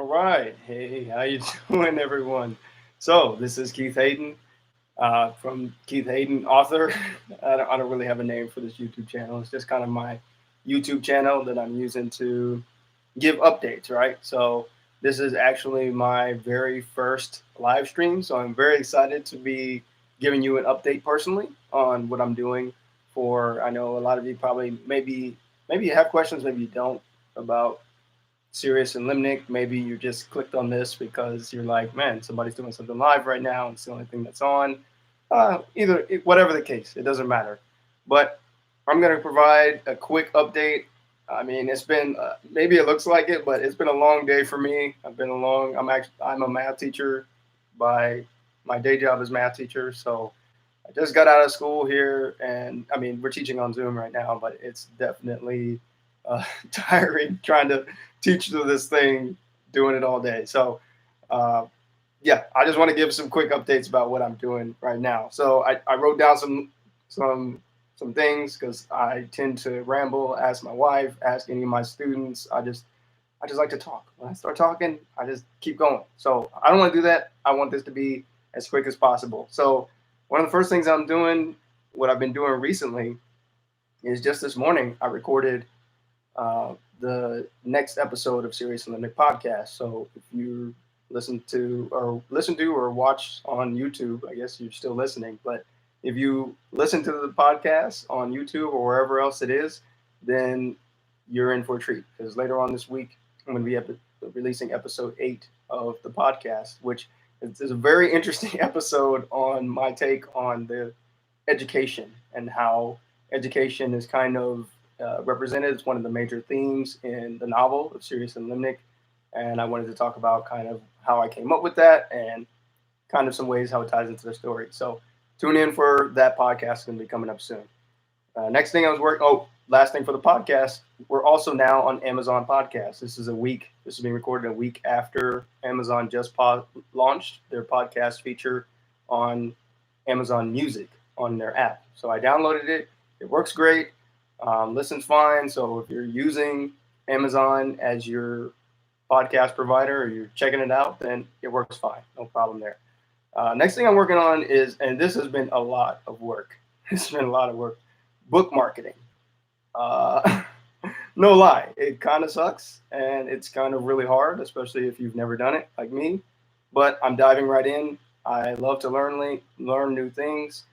All right. Hey, how you doing, everyone? So this is Keith Hayden from Keith Hayden, author. I don't really have a name for this YouTube channel. It's just kind of my YouTube channel that I'm using to give updates, right? So this is actually my very first live stream. So I'm very excited to be giving you an update personally on what I'm doing. I know a lot of you probably maybe you have questions, maybe you don't about Cereus and Limnic. Maybe you just clicked on this because you're like, man, somebody's doing something live right now. It's the only thing that's on. Whatever the case, it doesn't matter. But I'm going to provide a quick update. I mean, it's been maybe it looks like it, but it's been a long day for me. I'm a math teacher by my day job as math teacher. So I just got out of school here, and I mean, we're teaching on Zoom right now, but it's definitely tiring trying to teach through this thing, doing it all day. So, uh, yeah, I just want to give some quick updates about what I'm doing right now. So I wrote down some some things because I tend to ramble, ask my wife, ask any of my students. I just like to talk. When I start talking, I just keep going. So I don't want to do that. I want this to be as quick as possible. So one of the first things I'm doing, what I've been doing recently, is just this morning I recorded the next episode of Cereus Limnic podcast. So if you listen to or watch on YouTube, I guess you're still listening. But if you listen to the podcast on YouTube or wherever else it is, then you're in for a treat because later on this week I'm going to be releasing episode 8 of the podcast, which is a very interesting episode on my take on the education and how education is kind of represented as one of the major themes in the novel of Cereus and Limnic. And I wanted to talk about kind of how I came up with that and kind of some ways how it ties into the story. So tune in for that podcast. It's going to be coming up soon. Next thing I was working. Oh, last thing for the podcast. We're also now on Amazon Podcasts. This is being recorded a week after Amazon just launched their podcast feature on Amazon Music on their app. So I downloaded it. It works great. Listens fine. So if you're using Amazon as your podcast provider or you're checking it out, then it works fine. No problem there. Next thing I'm working on is, and this has been a lot of work. It's been a lot of work. Book marketing. Uh, no lie, it kind of sucks and it's kind of really hard, especially if you've never done it like me. But I'm diving right in. I love to learn new things.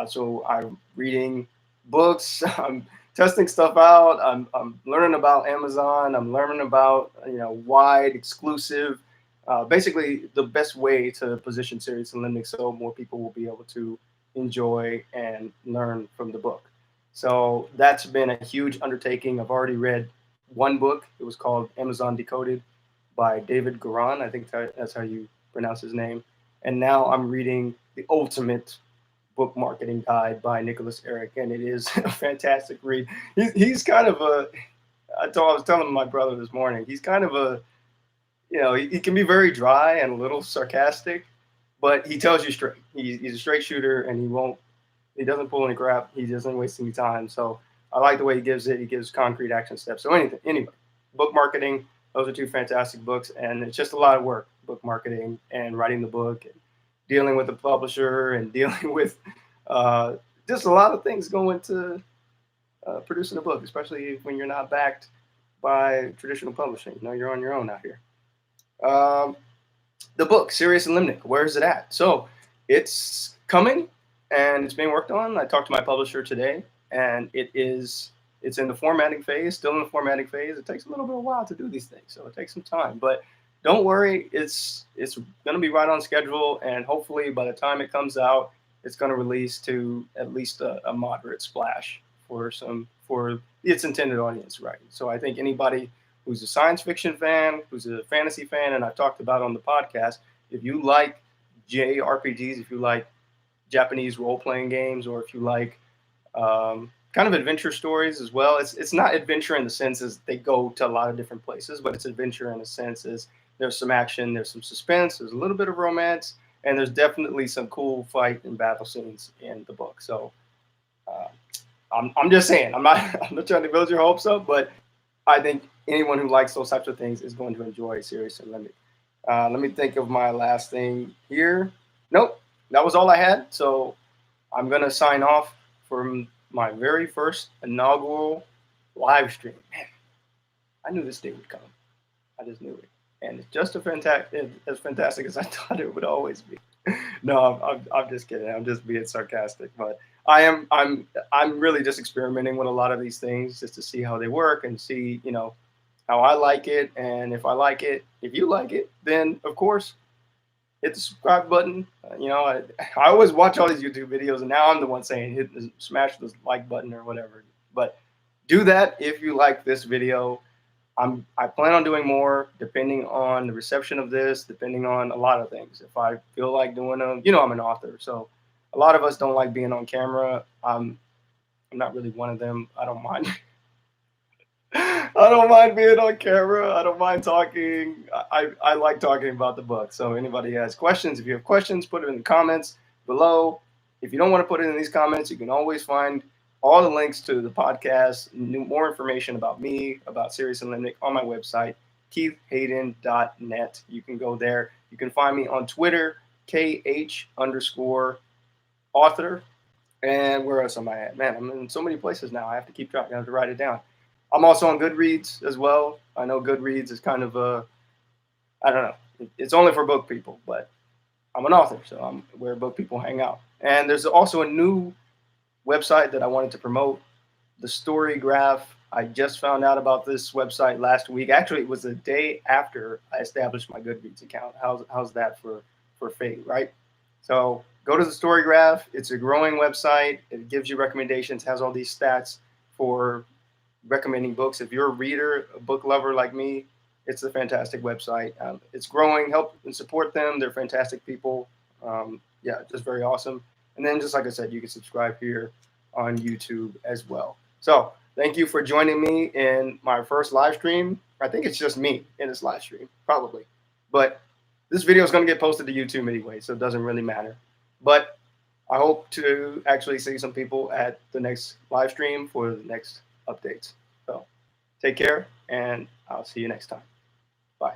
So I'm reading books. I'm testing stuff out. I'm learning about Amazon. I'm learning about wide exclusive. Basically, the best way to position Cereus and Limnic so more people will be able to enjoy and learn from the book. So that's been a huge undertaking. I've already read one book. It was called Amazon Decoded by David Garan. I think that's how you pronounce his name. And now I'm reading the ultimate book marketing guide by Nicholas Eric, and it is a fantastic read. He's kind of I was telling my brother this morning, he's kind of he can be very dry and a little sarcastic, but he tells you straight. He's a straight shooter, and he doesn't pull any crap. He doesn't waste any time. So I like the way he gives it. He gives concrete action steps. So anyway, book marketing, those are two fantastic books, and it's just a lot of work, book marketing and writing the book and dealing with the publisher and dealing with just a lot of things go into producing a book, especially when you're not backed by traditional publishing. You're on your own out here. The book, Cereus and Limnic, where is it at? So it's coming and it's being worked on. I talked to my publisher today, and it's in the formatting phase, still in the formatting phase. It takes a little bit of a while to do these things, so it takes some time. But don't worry, it's going to be right on schedule, and hopefully by the time it comes out, it's going to release to at least a moderate splash for its intended audience, right? So I think anybody who's a science fiction fan, who's a fantasy fan, and I've talked about on the podcast, if you like JRPGs, if you like Japanese role-playing games, or if you like kind of adventure stories as well. It's not adventure in the sense as they go to a lot of different places, but it's adventure in the sense as there's some action, there's some suspense, there's a little bit of romance, and there's definitely some cool fight and battle scenes in the book. So I'm just saying, I'm not trying to build your hopes up, but I think anyone who likes those types of things is going to enjoy Cereus Limnic. Let me think of my last thing here. Nope, that was all I had. So I'm gonna sign off from my very first inaugural live stream. Man, I knew this day would come. I just knew it, and it's just as fantastic as I thought it would always be. No, I'm just kidding. I'm just being sarcastic, but I'm really just experimenting with a lot of these things just to see how they work and see how I like it, and if I like it, if you like it, then of course hit the subscribe button. I always watch all these YouTube videos, and now I'm the one saying smash the like button or whatever. But do that if you like this video. I plan on doing more depending on the reception of this, depending on a lot of things. If I feel like doing them, I'm an author, so a lot of us don't like being on camera. I'm not really one of them. I don't mind. I don't mind being on camera. I don't mind talking. I like talking about the book. So anybody has questions, if you have questions, put it in the comments below. If you don't want to put it in these comments, you can always find all the links to the podcast, more information about me, about Cereus Limnic on my website, keithhayden.net. You can go there. You can find me on Twitter, KH_author. And where else am I at? Man, I'm in so many places now. I have to keep track. I have to write it down. I'm also on Goodreads as well. I know Goodreads is kind of I don't know. It's only for book people, but I'm an author, so I'm where book people hang out. And there's also a new website that I wanted to promote, the Story Graph. I just found out about this website last week. Actually, it was the day after I established my Goodreads account. How's that for fate, right? So go to the Story Graph. It's a growing website. It gives you recommendations, has all these stats for recommending books. If you're a reader, a book lover like me, it's a fantastic website. It's growing. Help and support them. They're fantastic people. Yeah, just very awesome. And then, just like I said, you can subscribe here on YouTube as well. So thank you for joining me in my first live stream. I think it's just me in this live stream, probably. But this video is going to get posted to YouTube anyway, so it doesn't really matter. But I hope to actually see some people at the next live stream for the next updates. So take care, and I'll see you next time. Bye.